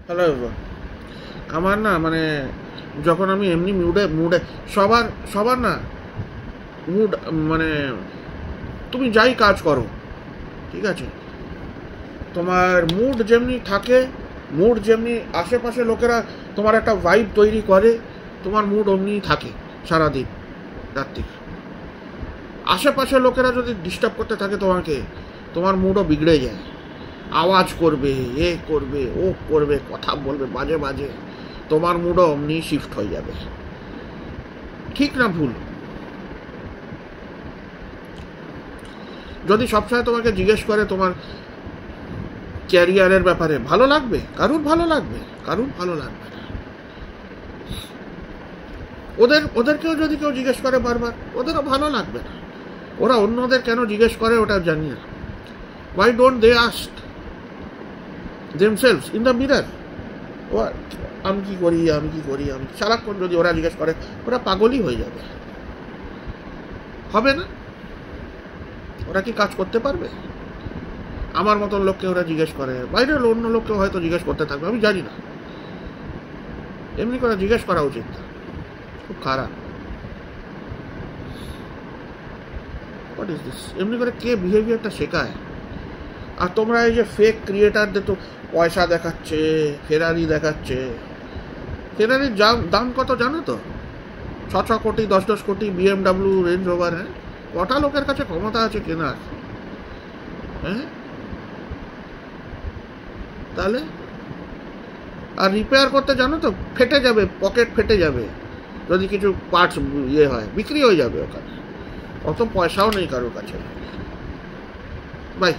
Hello আমার না মানে যখন আমি এমনি মুডে সবার না মুড মানে তুমি যাই কাজ করো, ঠিক আছে, তোমার মুড যেমনি থাকে, মুড যেমনি আশেপাশে লোকেরা তোমার একটা ভাইব তৈরি করে, তোমার মুড অমনিই থাকে সারাদিন রাত্রি। আশেপাশে লোকেরা যদি ডিস্টার্ব করতে থাকে তোমাকে, তোমার মুডও বিগড়ে যায়। আওয়াজ করবে, এ করবে, ও করবে, কথা বলবে বাজে বাজে, তোমার মুডও অমনি শিফট হয়ে যাবে। ঠিক না ভুল? যদি সবসময় তোমাকে জিজ্ঞেস করে তোমার ক্যারিয়ারের ব্যাপারে, ভালো লাগবে? কারুর ভালো লাগবে? কারুর ভালো লাগবে না। ওদেরকেও যদি কেউ জিজ্ঞেস করে বারবার, ওদেরও ভালো লাগবে না। ওরা অন্যদের কেন জিজ্ঞেস করে ওটা জানি না। Why don't they ask themselves in the mirror? আমি কি করি, আমি কি করি, আমি সারাক্ষণ যদি ওরা জিজ্ঞেস করে, ওরা পাগলই হয়ে যাবে। হবে না? ওরা কি কাজ করতে পারবে? আমার মতন লোককে ওরা জিজ্ঞেস করে, বাইরের অন্য লোককেও হয়তো জিজ্ঞেস করতে থাকবে, আমি জানি না। এমনি করে জিজ্ঞেস করা উচিত না, খুব খারাপ। What is this? এমনি করে কে বিহেভিয়ারটা শেখায়? আর তোমরা এই যে ফেক ক্রিয়েটারদের তো পয়সা দেখাচ্ছে, ফেরারি দেখাচ্ছে। ফেরারির দাম কত জানো তো? 6 কোটি 10 কোটি BMW রেঞ্জ রোভার। হ্যাঁ, কটা লোকের কাছে ক্ষমতা আছে কেনার? হ্যাঁ, তাহলে আর রিপেয়ার করতে জানো তো, ফেটে যাবে, পকেট ফেটে যাবে যদি কিছু পার্টস ইয়ে হয়, বিক্রি হয়ে যাবে ওখানে। অত পয়সাও নেই কারোর কাছে। বাই।